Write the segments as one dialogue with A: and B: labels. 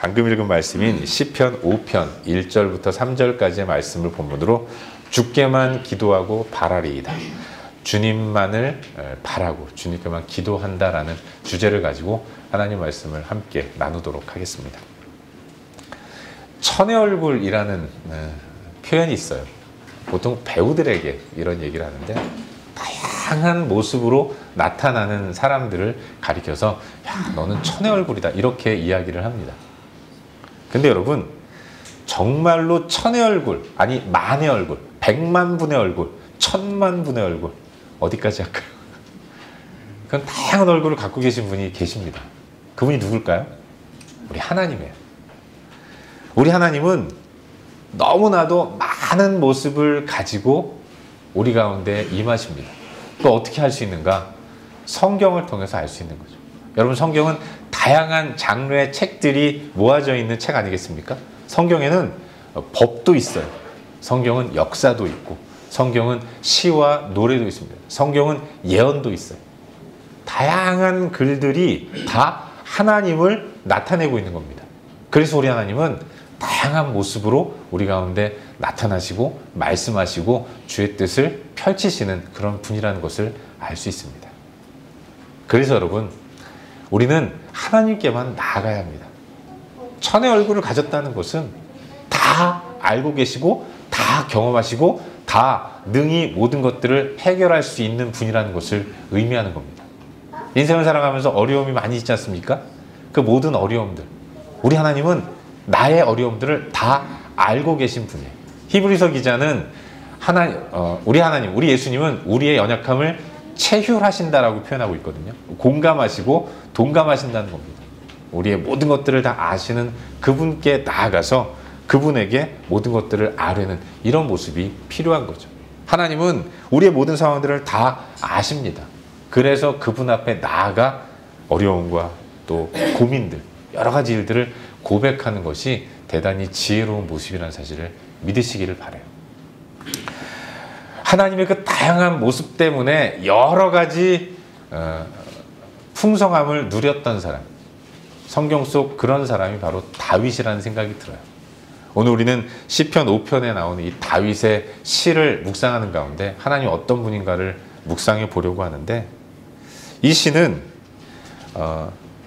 A: 방금 읽은 말씀인 시편 5편 1절부터 3절까지의 말씀을 본문으로 주께만 기도하고 바라리이다. 주님만을 바라고 주님께만 기도한다라는 주제를 가지고 하나님 말씀을 함께 나누도록 하겠습니다. 천의 얼굴이라는 표현이 있어요. 보통 배우들에게 이런 얘기를 하는데 다양한 모습으로 나타나는 사람들을 가리켜서 야, 너는 천의 얼굴이다 이렇게 이야기를 합니다. 근데 여러분 정말로 천의 얼굴, 아니 만의 얼굴, 100만 분의 얼굴, 1000만 분의 얼굴 어디까지 할까요? 그건 다양한 얼굴을 갖고 계신 분이 계십니다. 그분이 누굴까요? 우리 하나님이에요. 우리 하나님은 너무나도 많은 모습을 가지고 우리 가운데 임하십니다. 또 어떻게 할 수 있는가? 성경을 통해서 알 수 있는 거죠. 여러분 성경은 다양한 장르의 책들이 모아져 있는 책 아니겠습니까? 성경에는 법도 있어요. 성경은 역사도 있고 성경은 시와 노래도 있습니다. 성경은 예언도 있어요. 다양한 글들이 다 하나님을 나타내고 있는 겁니다. 그래서 우리 하나님은 다양한 모습으로 우리 가운데 나타나시고 말씀하시고 주의 뜻을 펼치시는 그런 분이라는 것을 알 수 있습니다. 그래서 여러분 우리는 하나님께만 나아가야 합니다. 천의 얼굴을 가졌다는 것은 다 알고 계시고 다 경험하시고 다 능히 모든 것들을 해결할 수 있는 분이라는 것을 의미하는 겁니다. 인생을 살아가면서 어려움이 많이 있지 않습니까? 그 모든 어려움들 우리 하나님은 나의 어려움들을 다 알고 계신 분이에요. 히브리서 기자는 우리 하나님, 우리 예수님은 우리의 연약함을 체휼하신다라고 표현하고 있거든요. 공감하시고 동감하신다는 겁니다. 우리의 모든 것들을 다 아시는 그분께 나아가서 그분에게 모든 것들을 아뢰는 이런 모습이 필요한 거죠. 하나님은 우리의 모든 상황들을 다 아십니다. 그래서 그분 앞에 나아가 어려움과 또 고민들, 여러 가지 일들을 고백하는 것이 대단히 지혜로운 모습이라는 사실을 믿으시기를 바라요. 하나님의 그 다양한 모습 때문에 여러 가지 풍성함을 누렸던 사람, 성경 속 그런 사람이 바로 다윗이라는 생각이 들어요. 오늘 우리는 시편 5편에 나오는 이 다윗의 시를 묵상하는 가운데 하나님 어떤 분인가를 묵상해 보려고 하는데 이 시는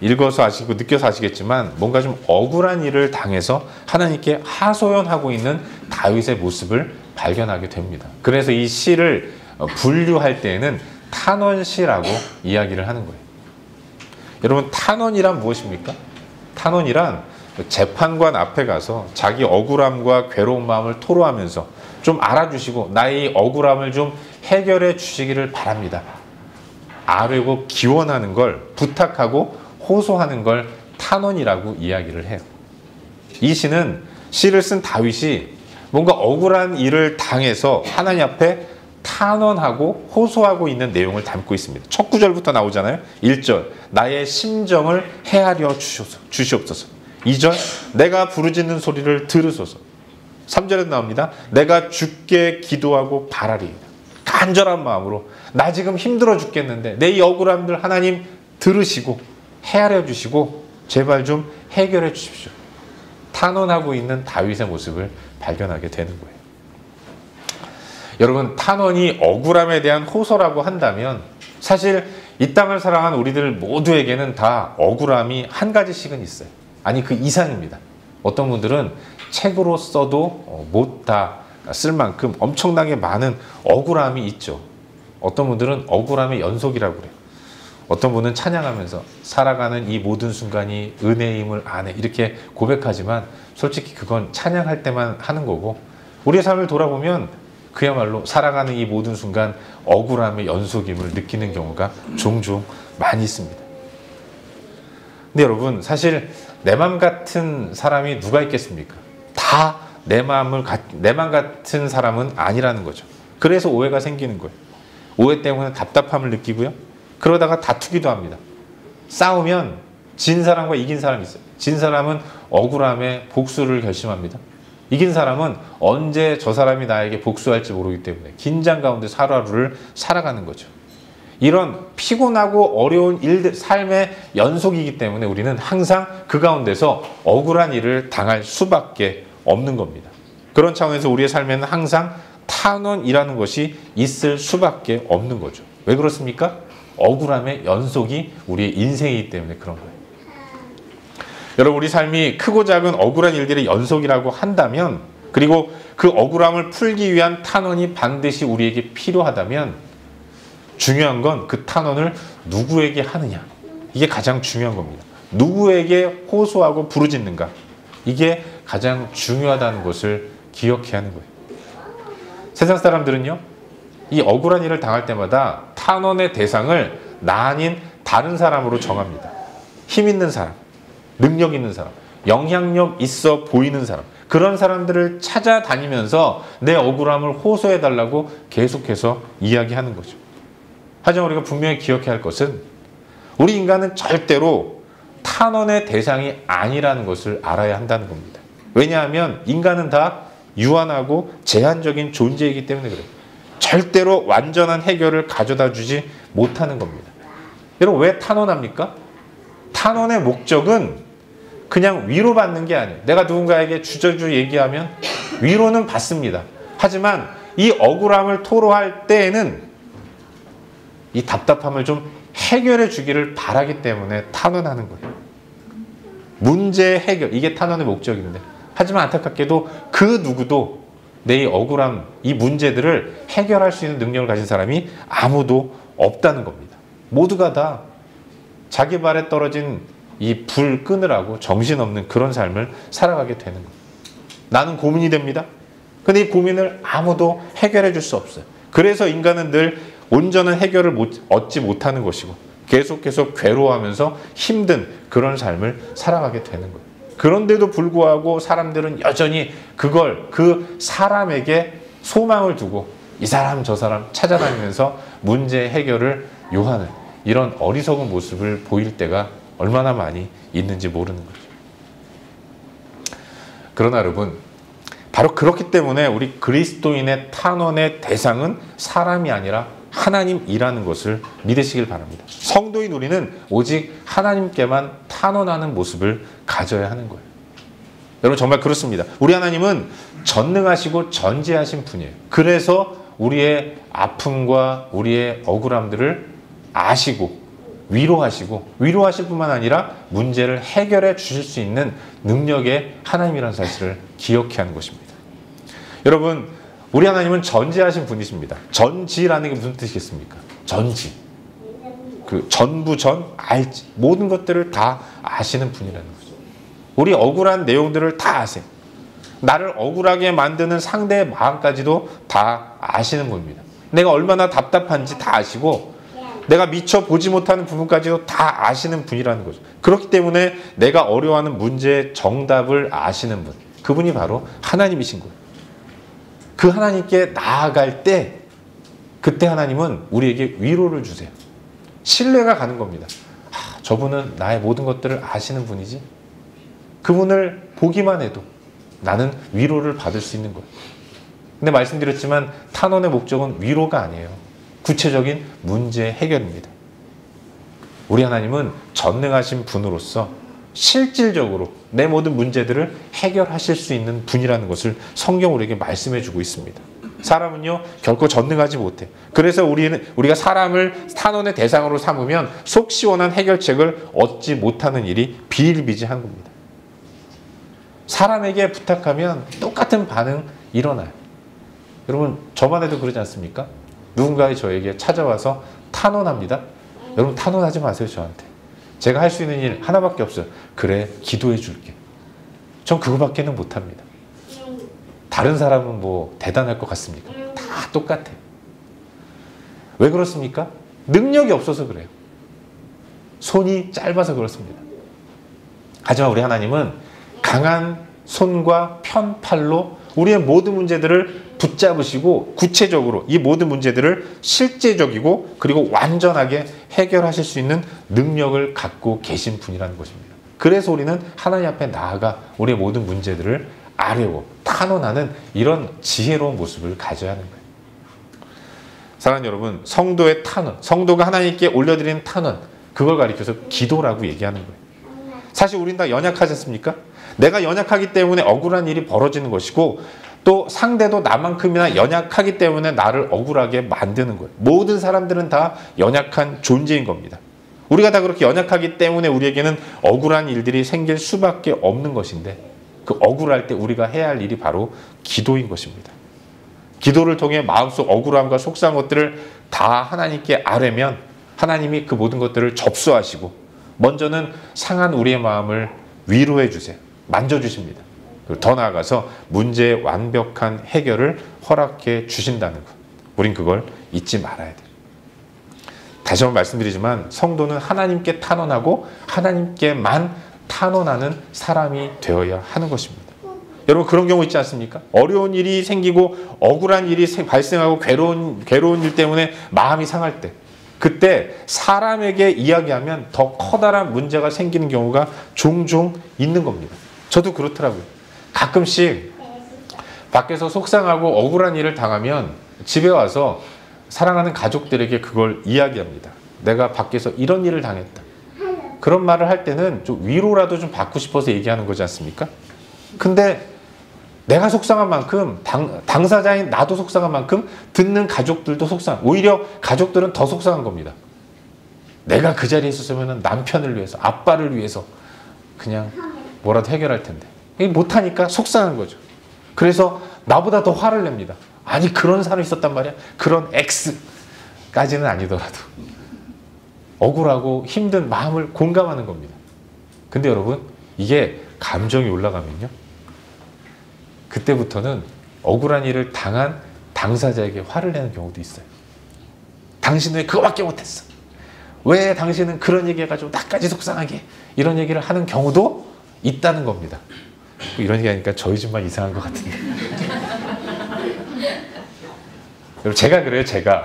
A: 읽어서 아시고 느껴서 아시겠지만 뭔가 좀 억울한 일을 당해서 하나님께 하소연하고 있는 다윗의 모습을 발견하게 됩니다. 그래서 이 시를 분류할 때에는 탄원시라고 이야기를 하는 거예요. 여러분 탄원이란 무엇입니까? 탄원이란 재판관 앞에 가서 자기 억울함과 괴로운 마음을 토로하면서 좀 알아주시고 나의 억울함을 좀 해결해 주시기를 바랍니다. 아뢰고 기원하는 걸 부탁하고 호소하는 걸 탄원이라고 이야기를 해요. 이 시는 시를 쓴 다윗이 뭔가 억울한 일을 당해서 하나님 앞에 탄원하고 호소하고 있는 내용을 담고 있습니다. 첫 구절부터 나오잖아요. 1절 나의 심정을 헤아려 주시옵소서. 2절 내가 부르짖는 소리를 들으소서. 3절에도 나옵니다. 내가 주께 기도하고 바라리이다. 간절한 마음으로 나 지금 힘들어 죽겠는데 내 이 억울함들 하나님 들으시고 헤아려 주시고 제발 좀 해결해 주십시오. 탄원하고 있는 다윗의 모습을 발견하게 되는 거예요. 여러분 탄원이 억울함에 대한 호소라고 한다면 사실 이 땅을 살아가는 우리들 모두에게는 다 억울함이 한 가지씩은 있어요. 아니 그 이상입니다. 어떤 분들은 책으로 써도 못 다 쓸 만큼 엄청나게 많은 억울함이 있죠. 어떤 분들은 억울함의 연속이라고 그래요. 어떤 분은 찬양하면서 살아가는 이 모든 순간이 은혜임을 아네 이렇게 고백하지만 솔직히 그건 찬양할 때만 하는 거고 우리의 삶을 돌아보면 그야말로 살아가는 이 모든 순간 억울함의 연속임을 느끼는 경우가 종종 많이 있습니다. 근데 여러분 사실 내 맘 같은 사람이 누가 있겠습니까? 다 내 맘 같은 사람은 아니라는 거죠. 그래서 오해가 생기는 거예요. 오해 때문에 답답함을 느끼고요. 그러다가 다투기도 합니다. 싸우면 진 사람과 이긴 사람이 있어요. 진 사람은 억울함에 복수를 결심합니다. 이긴 사람은 언제 저 사람이 나에게 복수할지 모르기 때문에 긴장 가운데 하루하루를 살아가는 거죠. 이런 피곤하고 어려운 일들, 삶의 연속이기 때문에 우리는 항상 그 가운데서 억울한 일을 당할 수밖에 없는 겁니다. 그런 차원에서 우리의 삶에는 항상 탄원이라는 것이 있을 수밖에 없는 거죠. 왜 그렇습니까? 억울함의 연속이 우리의 인생이기 때문에 그런 거예요. 여러분, 우리 삶이 크고 작은 억울한 일들의 연속이라고 한다면, 그리고 그 억울함을 풀기 위한 탄원이 반드시 우리에게 필요하다면, 중요한 건 그 탄원을 누구에게 하느냐. 이게 가장 중요한 겁니다. 누구에게 호소하고 부르짖는가. 이게 가장 중요하다는 것을 기억해야 하는 거예요. 세상 사람들은요, 이 억울한 일을 당할 때마다 탄원의 대상을 나 아닌 다른 사람으로 정합니다. 힘 있는 사람, 능력 있는 사람, 영향력 있어 보이는 사람, 그런 사람들을 찾아다니면서 내 억울함을 호소해달라고 계속해서 이야기하는 거죠. 하지만 우리가 분명히 기억해야 할 것은, 우리 인간은 절대로 탄원의 대상이 아니라는 것을 알아야 한다는 겁니다. 왜냐하면 인간은 다 유한하고 제한적인 존재이기 때문에 그래요. 절대로 완전한 해결을 가져다 주지 못하는 겁니다. 여러분, 왜 탄원합니까? 탄원의 목적은 그냥 위로받는 게 아니에요. 내가 누군가에게 주저주 얘기하면 위로는 받습니다. 하지만 이 억울함을 토로할 때에는 이 답답함을 좀 해결해 주기를 바라기 때문에 탄원하는 거예요. 문제 해결, 이게 탄원의 목적인데, 하지만 안타깝게도 그 누구도 내 이 억울함, 이 문제들을 해결할 수 있는 능력을 가진 사람이 아무도 없다는 겁니다. 모두가 다 자기 발에 떨어진 이 불 끄느라고 정신없는 그런 삶을 살아가게 되는 거예요. 나는 고민이 됩니다. 근데 이 고민을 아무도 해결해 줄 수 없어요. 그래서 인간은 늘 온전한 해결을 얻지 못하는 것이고, 계속 괴로워하면서 힘든 그런 삶을 살아가게 되는 거예요. 그런데도 불구하고 사람들은 여전히 그걸 그 사람에게 소망을 두고 이 사람 저 사람 찾아다니면서 문제 해결을 요하는 이런 어리석은 모습을 보일 때가 얼마나 많이 있는지 모르는 거죠. 그러나 여러분, 바로 그렇기 때문에 우리 그리스도인의 탄원의 대상은 사람이 아니라 하나님이라는 것을 믿으시길 바랍니다. 성도인 우리는 오직 하나님께만 탄원하는 모습을 가져야 하는 거예요. 여러분, 정말 그렇습니다. 우리 하나님은 전능하시고 전지하신 분이에요. 그래서 우리의 아픔과 우리의 억울함들을 아시고 위로하실 뿐만 아니라 문제를 해결해 주실 수 있는 능력의 하나님이라는 사실을 기억해야 하는 것입니다. 여러분, 우리 하나님은 전지하신 분이십니다. 전지라는 게 무슨 뜻이겠습니까? 전지. 그 전부 알지. 모든 것들을 다 아시는 분이라는 거죠. 우리 억울한 내용들을 다 아세요. 나를 억울하게 만드는 상대의 마음까지도 다 아시는 분입니다. 내가 얼마나 답답한지 다 아시고, 내가 미처 보지 못하는 부분까지도 다 아시는 분이라는 거죠. 그렇기 때문에 내가 어려워하는 문제의 정답을 아시는 분, 그분이 바로 하나님이신 거예요. 그 하나님께 나아갈 때, 그때 하나님은 우리에게 위로를 주세요. 신뢰가 가는 겁니다. 저분은 나의 모든 것들을 아시는 분이지, 그분을 보기만 해도 나는 위로를 받을 수 있는 거예요. 근데 말씀드렸지만 탄원의 목적은 위로가 아니에요. 구체적인 문제 해결입니다. 우리 하나님은 전능하신 분으로서 실질적으로 내 모든 문제들을 해결하실 수 있는 분이라는 것을 성경 우리에게 말씀해 주고 있습니다. 사람은요, 결코 전능하지 못해. 그래서 우리가 사람을 탄원의 대상으로 삼으면 속 시원한 해결책을 얻지 못하는 일이 비일비재한 겁니다. 사람에게 부탁하면 똑같은 반응 일어나요. 여러분, 저만 해도 그러지 않습니까? 누군가가 저에게 찾아와서 탄원합니다. 여러분, 탄원하지 마세요, 저한테. 제가 할 수 있는 일 하나밖에 없어요. 그래, 기도해 줄게. 전 그거밖에는 못합니다. 다른 사람은 뭐 대단할 것 같습니까? 다 똑같아요. 왜 그렇습니까? 능력이 없어서 그래요. 손이 짧아서 그렇습니다. 하지만 우리 하나님은 강한 손과 편팔로 우리의 모든 문제들을 붙잡으시고 구체적으로 이 모든 문제들을 실제적이고 그리고 완전하게 해결하실 수 있는 능력을 갖고 계신 분이라는 것입니다. 그래서 우리는 하나님 앞에 나아가 우리의 모든 문제들을 아뢰고 탄원하는 이런 지혜로운 모습을 가져야 하는 거예요. 사랑하는 여러분, 성도의 탄원, 성도가 하나님께 올려드리는 탄원, 그걸 가리켜서 기도라고 얘기하는 거예요. 사실 우린 다 연약하지 않습니까? 내가 연약하기 때문에 억울한 일이 벌어지는 것이고, 또 상대도 나만큼이나 연약하기 때문에 나를 억울하게 만드는 거예요. 모든 사람들은 다 연약한 존재인 겁니다. 우리가 다 그렇게 연약하기 때문에 우리에게는 억울한 일들이 생길 수밖에 없는 것인데, 그 억울할 때 우리가 해야 할 일이 바로 기도인 것입니다. 기도를 통해 마음속 억울함과 속상한 것들을 다 하나님께 아뢰면 하나님이 그 모든 것들을 접수하시고 먼저는 상한 우리의 마음을 위로해 주세요. 만져주십니다. 그리고 더 나아가서 문제의 완벽한 해결을 허락해 주신다는 것. 우린 그걸 잊지 말아야 돼요. 다시 한번 말씀드리지만 성도는 하나님께 탄원하고 하나님께만 탄원하는 사람이 되어야 하는 것입니다. 여러분, 그런 경우 있지 않습니까? 어려운 일이 생기고 억울한 일이 발생하고 괴로운 일 때문에 마음이 상할 때, 그때 사람에게 이야기하면 더 커다란 문제가 생기는 경우가 종종 있는 겁니다. 저도 그렇더라고요. 가끔씩 밖에서 속상하고 억울한 일을 당하면 집에 와서 사랑하는 가족들에게 그걸 이야기합니다. 내가 밖에서 이런 일을 당했다. 그런 말을 할 때는 좀 위로라도 좀 받고 싶어서 얘기하는 거지 않습니까? 근데 내가 속상한 만큼 당사자인 나도 속상한 만큼 듣는 가족들도 오히려 가족들은 더 속상한 겁니다. 내가 그 자리에 있었으면 남편을 위해서, 아빠를 위해서 그냥 뭐라도 해결할 텐데 못하니까 속상한 거죠. 그래서 나보다 더 화를 냅니다. 아니, 그런 사람이 있었단 말이야. 그런 X까지는 아니더라도 억울하고 힘든 마음을 공감하는 겁니다. 근데 여러분, 이게 감정이 올라가면요, 그때부터는 억울한 일을 당한 당사자에게 화를 내는 경우도 있어요. 당신 왜 그거밖에 못했어? 왜 당신은 그런 얘기 해가지고 나까지 속상하게, 이런 얘기를 하는 경우도 있다는 겁니다. 이런 얘기 하니까 저희 집만 이상한 것 같은데. 여러분, 제가 그래요, 제가.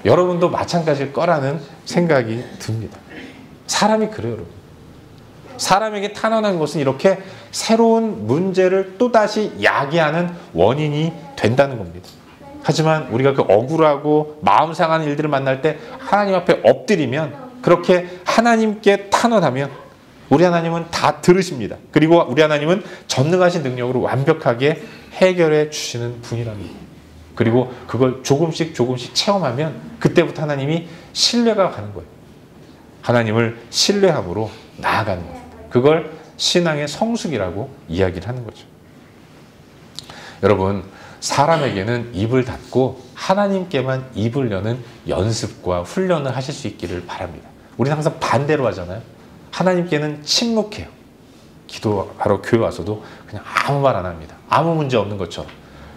A: 여러분도 마찬가지일 거라는 생각이 듭니다. 사람이 그래요, 여러분. 사람에게 탄원한 것은 이렇게 새로운 문제를 또다시 야기하는 원인이 된다는 겁니다. 하지만 우리가 그 억울하고 마음 상하는 일들을 만날 때 하나님 앞에 엎드리면, 그렇게 하나님께 탄원하면 우리 하나님은 다 들으십니다. 그리고 우리 하나님은 전능하신 능력으로 완벽하게 해결해 주시는 분이라는 거예요. 그리고 그걸 조금씩 체험하면 그때부터 하나님이 신뢰가 가는 거예요. 하나님을 신뢰함으로 나아가는 거예요. 그걸 신앙의 성숙이라고 이야기를 하는 거죠. 여러분, 사람에게는 입을 닫고 하나님께만 입을 여는 연습과 훈련을 하실 수 있기를 바랍니다. 우리는 항상 반대로 하잖아요. 하나님께는 침묵해요. 기도하러 교회 와서도 그냥 아무 말 안 합니다. 아무 문제 없는 것처럼.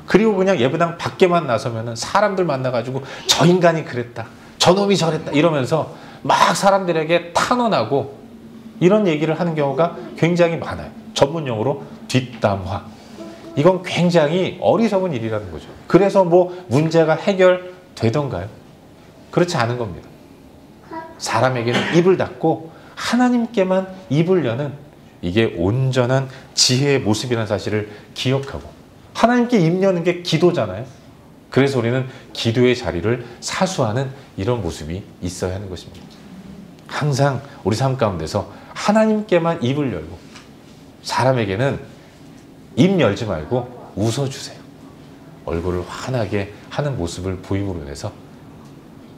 A: 그리고 그냥 예배당 밖에만 나서면 사람들 만나가지고 저 인간이 그랬다, 저놈이 저랬다 이러면서 막 사람들에게 탄원하고 이런 얘기를 하는 경우가 굉장히 많아요. 전문용어로 뒷담화. 이건 굉장히 어리석은 일이라는 거죠. 그래서 뭐 문제가 해결되던가요? 그렇지 않은 겁니다. 사람에게는 입을 닫고 하나님께만 입을 여는, 이게 온전한 지혜의 모습이라는 사실을 기억하고, 하나님께 입 여는 게 기도잖아요. 그래서 우리는 기도의 자리를 사수하는 이런 모습이 있어야 하는 것입니다. 항상 우리 삶 가운데서 하나님께만 입을 열고, 사람에게는 입 열지 말고 웃어주세요. 얼굴을 환하게 하는 모습을 보임으로 인해서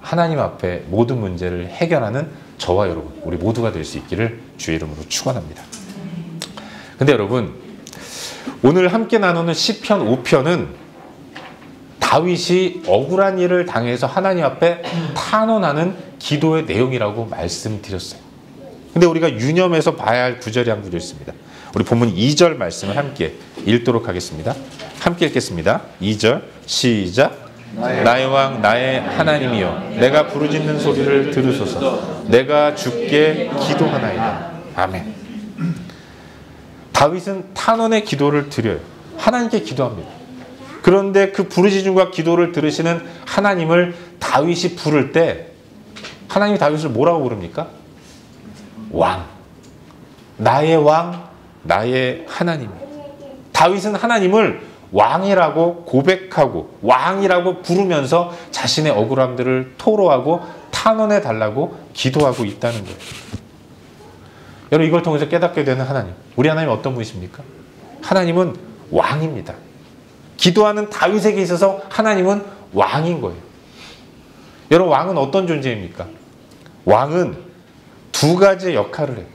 A: 하나님 앞에 모든 문제를 해결하는 저와 여러분, 우리 모두가 될 수 있기를 주의 이름으로 축원합니다. 근데 여러분, 오늘 함께 나누는 시편 5편은 다윗이 억울한 일을 당해서 하나님 앞에 탄원하는 기도의 내용이라고 말씀드렸어요. 근데 우리가 유념해서 봐야 할 구절이 한 구절 있습니다. 우리 본문 2절 말씀을 함께 읽도록 하겠습니다. 함께 읽겠습니다. 2절 시작. 나의 왕 나의 하나님이여, 내가 부르짖는 소리를 들으소서. 내가 주께 기도하나이다. 아멘. 다윗은 탄원의 기도를 드려요. 하나님께 기도합니다. 그런데 그 부르짖음과 기도를 들으시는 하나님을 다윗이 부를 때, 하나님이 다윗을 뭐라고 부릅니까? 왕. 나의 왕, 나의 하나님. 다윗은 하나님을 왕이라고 고백하고 왕이라고 부르면서 자신의 억울함들을 토로하고 탄원해 달라고 기도하고 있다는 거예요. 여러분, 이걸 통해서 깨닫게 되는 하나님, 우리 하나님 어떤 분이십니까? 하나님은 왕입니다. 기도하는 다윗에게 있어서 하나님은 왕인 거예요. 여러분, 왕은 어떤 존재입니까? 왕은 두 가지 역할을 해요.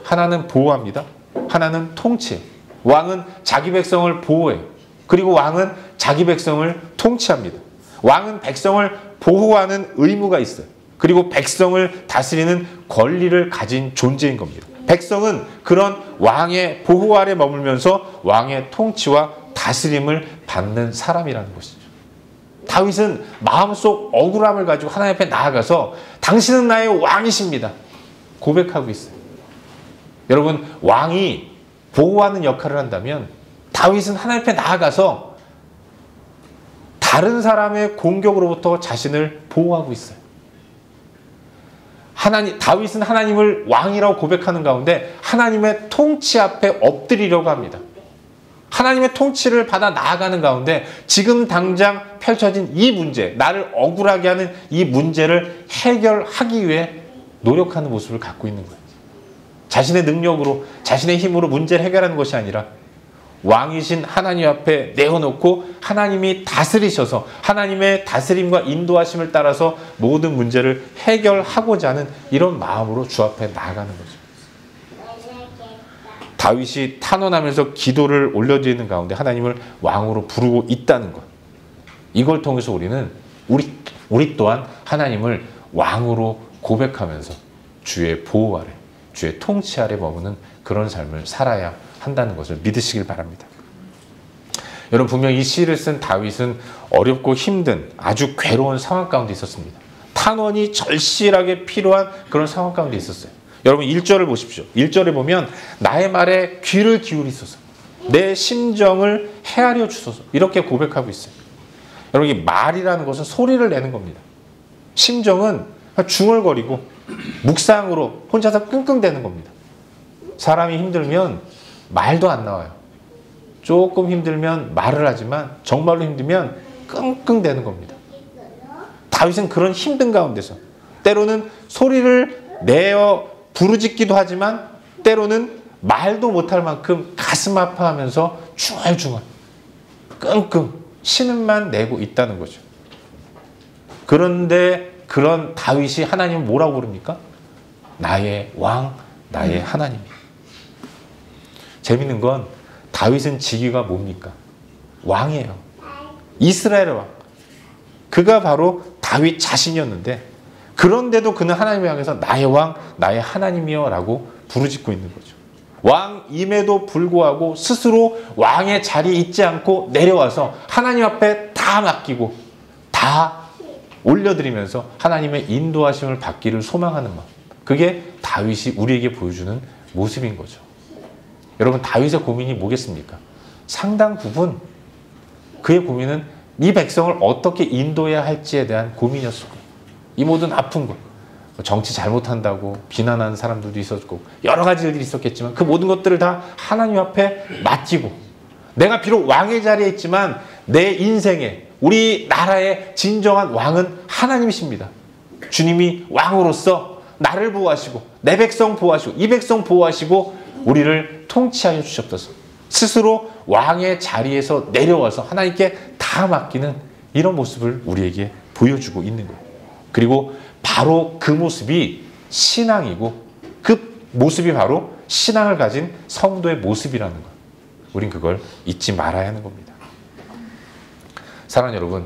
A: 하나는 보호합니다. 하나는 통치해요. 왕은 자기 백성을 보호해요. 그리고 왕은 자기 백성을 통치합니다. 왕은 백성을 보호하는 의무가 있어요. 그리고 백성을 다스리는 권리를 가진 존재인 겁니다. 백성은 그런 왕의 보호 아래 머물면서 왕의 통치와 다스림을 받는 사람이라는 것이죠. 다윗은 마음속 억울함을 가지고 하나님 앞에 나아가서 당신은 나의 왕이십니다 고백하고 있어요. 여러분, 왕이 보호하는 역할을 한다면 다윗은 하나님 앞에 나아가서 다른 사람의 공격으로부터 자신을 보호하고 있어요. 다윗은 하나님을 왕이라고 고백하는 가운데 하나님의 통치 앞에 엎드리려고 합니다. 하나님의 통치를 받아 나아가는 가운데 지금 당장 펼쳐진 이 문제, 나를 억울하게 하는 이 문제를 해결하기 위해 노력하는 모습을 갖고 있는 거예요. 자신의 능력으로, 자신의 힘으로 문제를 해결하는 것이 아니라 왕이신 하나님 앞에 내어놓고 하나님이 다스리셔서 하나님의 다스림과 인도하심을 따라서 모든 문제를 해결하고자 하는 이런 마음으로 주 앞에 나아가는 거죠. 다윗이 탄원하면서 기도를 올려드리는 가운데 하나님을 왕으로 부르고 있다는 것. 이걸 통해서 우리 또한 하나님을 왕으로 고백하면서 주의 보호 아래, 주의 통치 아래 머무는 그런 삶을 살아야 한다는 것을 믿으시길 바랍니다. 여러분, 분명히 이 시를 쓴 다윗은 어렵고 힘든 아주 괴로운 상황 가운데 있었습니다. 탄원이 절실하게 필요한 그런 상황 가운데 있었어요. 여러분, 1절을 보십시오. 1절에 보면 나의 말에 귀를 기울이소서, 내 심정을 헤아려 주소서, 이렇게 고백하고 있어요. 여러분, 이 말이라는 것은 소리를 내는 겁니다. 심정은 중얼거리고 묵상으로 혼자서 끙끙대는 겁니다. 사람이 힘들면 말도 안 나와요. 조금 힘들면 말을 하지만 정말로 힘들면 끙끙대는 겁니다. 다윗은 그런 힘든 가운데서 때로는 소리를 내어 부르짖기도 하지만 때로는 말도 못할 만큼 가슴 아파하면서 중얼중얼 끙끙 신음만 내고 있다는 거죠. 그런데 그런 다윗이 하나님을 뭐라고 부릅니까? 나의 왕, 나의 하나님. 재밌는 건 다윗은 직위가 뭡니까? 왕이에요. 이스라엘의 왕. 그가 바로 다윗 자신이었는데 그런데도 그는 하나님을 향해서 나의 왕, 나의 하나님이여 라고 부르짖고 있는 거죠. 왕임에도 불구하고 스스로 왕의 자리에 있지 않고 내려와서 하나님 앞에 다 맡기고 다 올려드리면서 하나님의 인도하심을 받기를 소망하는 마음. 그게 다윗이 우리에게 보여주는 모습인 거죠. 여러분, 다윗의 고민이 뭐겠습니까? 상당 부분 그의 고민은 이 백성을 어떻게 인도해야 할지에 대한 고민이었을 거예요. 이 모든 아픈 것, 정치 잘못한다고 비난하는 사람들도 있었고 여러 가지 일들이 있었겠지만 그 모든 것들을 다 하나님 앞에 맡기고 내가 비록 왕의 자리에 있지만 내 인생에 우리 나라의 진정한 왕은 하나님이십니다. 주님이 왕으로서 나를 보호하시고 내 백성 보호하시고 이 백성 보호하시고 우리를 통치하여 주시옵소서. 스스로 왕의 자리에서 내려와서 하나님께 다 맡기는 이런 모습을 우리에게 보여주고 있는 거예요. 그리고 바로 그 모습이 신앙이고 그 모습이 바로 신앙을 가진 성도의 모습이라는 것. 우린 그걸 잊지 말아야 하는 겁니다. 사랑하는 여러분,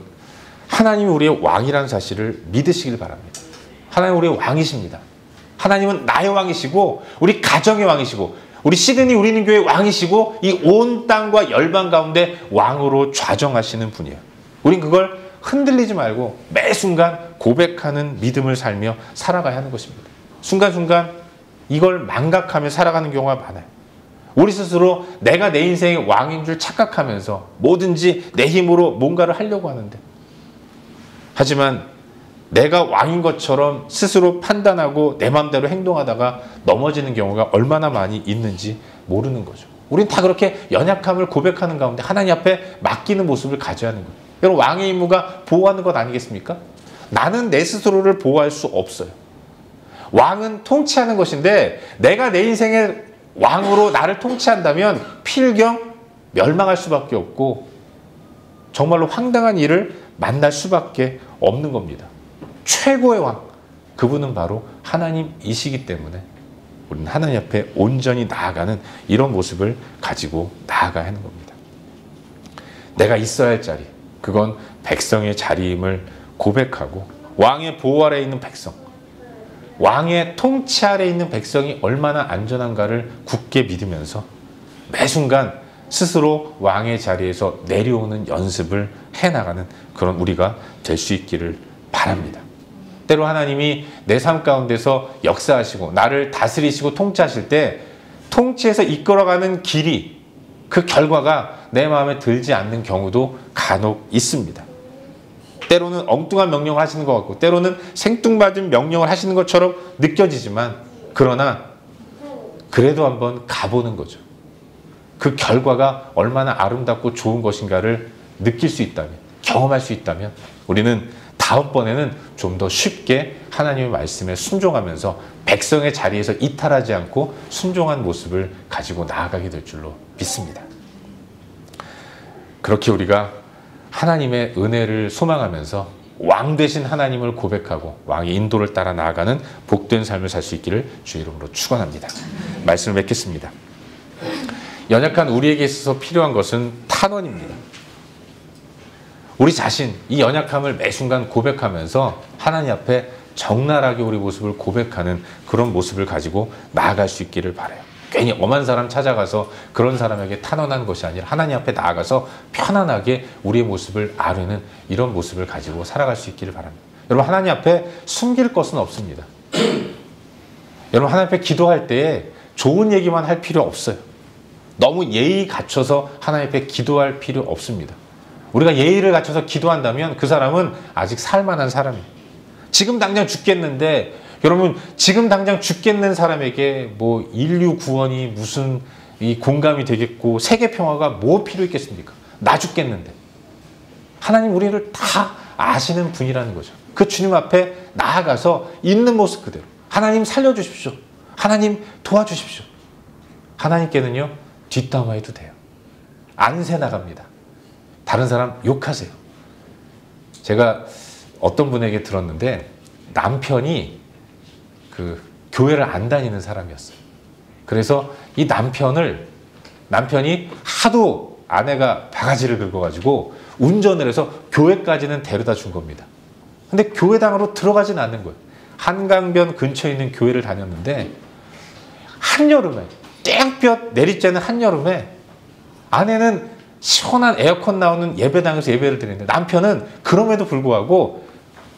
A: 하나님이 우리의 왕이라는 사실을 믿으시길 바랍니다. 하나님 우리의 왕이십니다. 하나님은 나의 왕이시고 우리 가정의 왕이시고 우리 시드니 우리는 교회의 왕이시고 이 온 땅과 열방 가운데 왕으로 좌정하시는 분이에요. 우린 그걸 흔들리지 말고 매 순간 고백하는 믿음을 살며 살아가야 하는 것입니다. 순간순간 이걸 망각하며 살아가는 경우가 많아요. 우리 스스로 내가 내 인생의 왕인 줄 착각하면서 뭐든지 내 힘으로 뭔가를 하려고 하는데 하지만 내가 왕인 것처럼 스스로 판단하고 내 마음대로 행동하다가 넘어지는 경우가 얼마나 많이 있는지 모르는 거죠. 우린 다 그렇게 연약함을 고백하는 가운데 하나님 앞에 맡기는 모습을 가져야 하는 거예요. 여러분, 왕의 임무가 보호하는 것 아니겠습니까? 나는 내 스스로를 보호할 수 없어요. 왕은 통치하는 것인데 내가 내 인생의 왕으로 나를 통치한다면 필경 멸망할 수밖에 없고 정말로 황당한 일을 만날 수밖에 없는 겁니다. 최고의 왕, 그분은 바로 하나님이시기 때문에 우리는 하나님 앞에 온전히 나아가는 이런 모습을 가지고 나아가야 하는 겁니다. 내가 있어야 할 자리, 그건 백성의 자리임을 고백하고 왕의 보호 아래에 있는 백성, 왕의 통치 아래에 있는 백성이 얼마나 안전한가를 굳게 믿으면서 매 순간 스스로 왕의 자리에서 내려오는 연습을 해나가는 그런 우리가 될 수 있기를 바랍니다. 때로 하나님이 내 삶 가운데서 역사하시고 나를 다스리시고 통치하실 때 통치해서 이끌어가는 길이, 그 결과가 내 마음에 들지 않는 경우도 간혹 있습니다. 때로는 엉뚱한 명령을 하시는 것 같고 때로는 생뚱맞은 명령을 하시는 것처럼 느껴지지만 그러나 그래도 한번 가보는 거죠. 그 결과가 얼마나 아름답고 좋은 것인가를 느낄 수 있다면, 경험할 수 있다면 우리는 다음번에는 좀 더 쉽게 하나님의 말씀에 순종하면서 백성의 자리에서 이탈하지 않고 순종한 모습을 가지고 나아가게 될 줄로 믿습니다. 그렇게 우리가 하나님의 은혜를 소망하면서 왕 되신 하나님을 고백하고 왕의 인도를 따라 나아가는 복된 삶을 살 수 있기를 주의 이름으로 축원합니다. 말씀을 맺겠습니다. 연약한 우리에게 있어서 필요한 것은 탄원입니다. 우리 자신, 이 연약함을 매 순간 고백하면서 하나님 앞에 적나라하게 우리 모습을 고백하는 그런 모습을 가지고 나아갈 수 있기를 바라요. 괜히 엄한 사람 찾아가서 그런 사람에게 탄원하는 것이 아니라 하나님 앞에 나아가서 편안하게 우리의 모습을 아뢰는 이런 모습을 가지고 살아갈 수 있기를 바랍니다. 여러분, 하나님 앞에 숨길 것은 없습니다. 여러분, 하나님 앞에 기도할 때에 좋은 얘기만 할 필요 없어요. 너무 예의 갖춰서 하나님 앞에 기도할 필요 없습니다. 우리가 예의를 갖춰서 기도한다면 그 사람은 아직 살만한 사람이에요. 지금 당장 죽겠는데, 여러분, 지금 당장 죽겠는 사람에게 뭐 인류 구원이 무슨 이 공감이 되겠고 세계 평화가 뭐 필요 있겠습니까? 나 죽겠는데. 하나님 우리를 다 아시는 분이라는 거죠. 그 주님 앞에 나아가서 있는 모습 그대로 하나님 살려주십시오. 하나님 도와주십시오. 하나님께는요 뒷담화해도 돼요. 안 새 나갑니다. 다른 사람 욕하세요. 제가 어떤 분에게 들었는데 남편이 그 교회를 안 다니는 사람이었어요. 그래서 이 남편이 하도 아내가 바가지를 긁어가지고 운전을 해서 교회까지는 데려다 준 겁니다. 근데 교회당으로 들어가진 않는 거예요. 한강변 근처에 있는 교회를 다녔는데 한여름에 땡볕 내리쬐는 한여름에 아내는 시원한 에어컨 나오는 예배당에서 예배를 드리는데 남편은 그럼에도 불구하고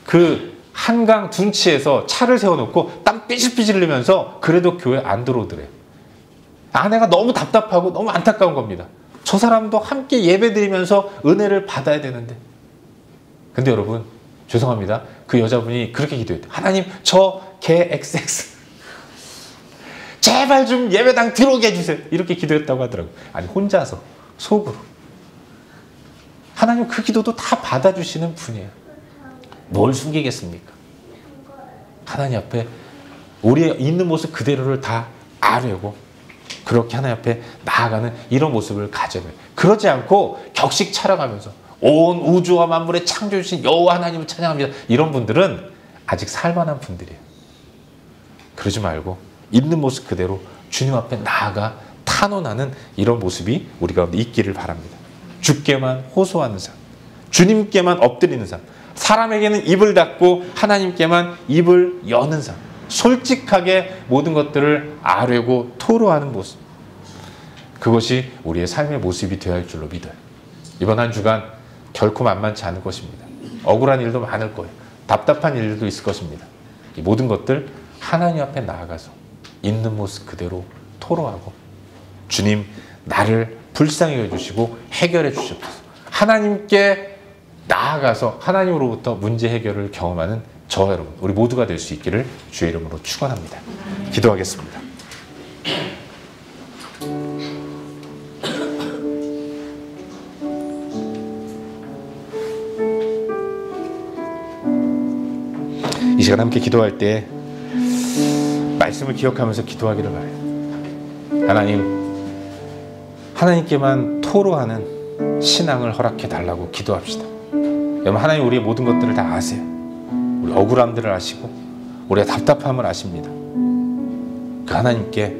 A: 그 한강 둔치에서 차를 세워놓고 땀 삐질삐질 흘리면서 그래도 교회 안 들어오더래요. 아내가 너무 답답하고 너무 안타까운 겁니다. 저 사람도 함께 예배드리면서 은혜를 받아야 되는데. 근데 여러분 죄송합니다. 그 여자분이 그렇게 기도했대요. 하나님 저 개 XX 제발 좀 예배당 들어오게 해주세요. 이렇게 기도했다고 하더라고요. 아니 혼자서 속으로. 하나님 그 기도도 다 받아주시는 분이에요. 뭘 숨기겠습니까? 하나님 앞에 우리의 있는 모습 그대로를 다 아뢰고 그렇게 하나님 앞에 나아가는 이런 모습을 가져야 돼요. 그러지 않고 격식 차려가면서 온 우주와 만물의 창조주신 여호와 하나님을 찬양합니다. 이런 분들은 아직 살만한 분들이에요. 그러지 말고 있는 모습 그대로 주님 앞에 나아가 탄원하는 이런 모습이 우리 가운데 있기를 바랍니다. 주께만 호소하는 삶, 주님께만 엎드리는 삶, 사람에게는 입을 닫고 하나님께만 입을 여는 삶, 솔직하게 모든 것들을 아뢰고 토로하는 모습, 그것이 우리의 삶의 모습이 되어야 할 줄로 믿어요. 이번 한 주간 결코 만만치 않을 것입니다. 억울한 일도 많을 거예요. 답답한 일들도 있을 것입니다. 이 모든 것들 하나님 앞에 나아가서 있는 모습 그대로 토로하고 주님 나를 불쌍히 해주시고 해결해 주시옵소서. 하나님께 나아가서 하나님으로부터 문제 해결을 경험하는 저와 여러분 우리 모두가 될 수 있기를 주의 이름으로 축원합니다. 기도하겠습니다. 이 시간 함께 기도할 때 말씀을 기억하면서 기도하기를 바라요. 하나님, 하나님께만 토로하는 신앙을 허락해 달라고 기도합시다. 여러분, 하나님 우리의 모든 것들을 다 아세요. 우리 억울함들을 아시고 우리의 답답함을 아십니다. 그 하나님께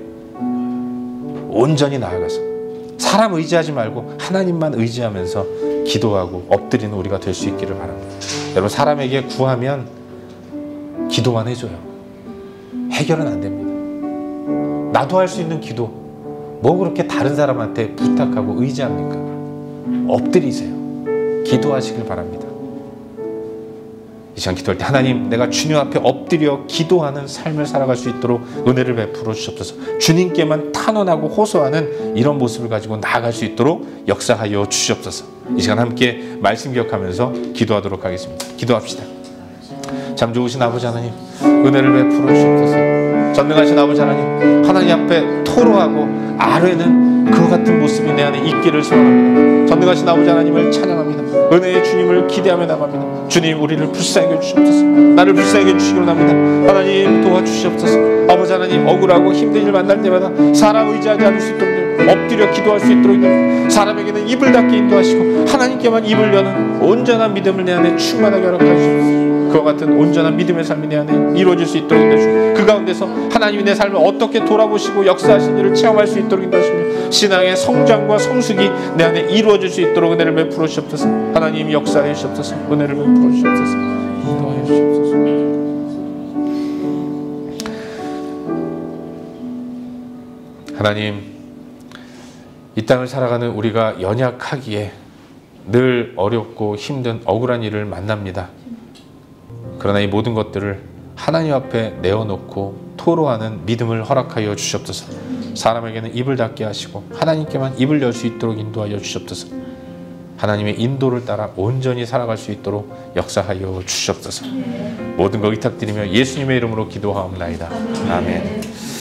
A: 온전히 나아가서 사람 의지하지 말고 하나님만 의지하면서 기도하고 엎드리는 우리가 될 수 있기를 바랍니다. 여러분, 사람에게 구하면 기도만 해줘요. 해결은 안 됩니다. 나도 할 수 있는 기도, 뭐 그렇게 다른 사람한테 부탁하고 의지합니까? 엎드리세요. 기도하시길 바랍니다. 이 시간 기도할 때 하나님, 내가 주님 앞에 엎드려 기도하는 삶을 살아갈 수 있도록 은혜를 베풀어 주시옵소서. 주님께만 탄원하고 호소하는 이런 모습을 가지고 나아갈 수 있도록 역사하여 주시옵소서. 이 시간 함께 말씀 기억하면서 기도하도록 하겠습니다. 기도합시다. 참 좋으신 아버지 하나님, 은혜를 베풀어 주시옵소서. 전능하신 아버지 하나님, 하나님 앞에 토로하고 아뢰는 그와 같은 모습이 내 안에 있기를 소원합니다. 전능하신 아버지 하나님을 찬양합니다. 은혜의 주님을 기대하며 나갑니다. 주님, 우리를 불쌍히 여주시옵소서. 나를 불쌍히 여주시기로 합니다. 하나님 도와주시옵소서. 아버지 하나님, 억울하고 힘든 일 만날 때마다 사람 의지하지 않을 수 있도록 엎드려 기도할 수 있도록 사람에게는 입을 닫게 인도하시고 하나님께만 입을 여는 온전한 믿음을 내 안에 충만하게 허락하시옵소서. 그와 같은 온전한 믿음의 삶이 내 안에 이루어질 수 있도록 인도하시고 그 가운데서 하나님이 내 삶을 어떻게 돌아보시고 역사하신 일을 체험할 수 있도록 인도하시며 신앙의 성장과 성숙이 내 안에 이루어질 수 있도록 은혜를 베풀어 주시옵소서. 하나님 역사해 주시옵소서. 은혜를 베풀어 주시옵소서. 인도하여 주시옵소서. 하나님, 이 땅을 살아가는 우리가 연약하기에 늘 어렵고 힘든 억울한 일을 만납니다. 그러나 이 모든 것들을 하나님 앞에 내어놓고 토로하는 믿음을 허락하여 주시옵소서. 사람에게는 입을 닫게 하시고 하나님께만 입을 열 수 있도록 인도하여 주시옵소서. 하나님의 인도를 따라 온전히 살아갈 수 있도록 역사하여 주시옵소서. 모든 것 의탁드리며 예수님의 이름으로 기도하옵나이다. 아멘.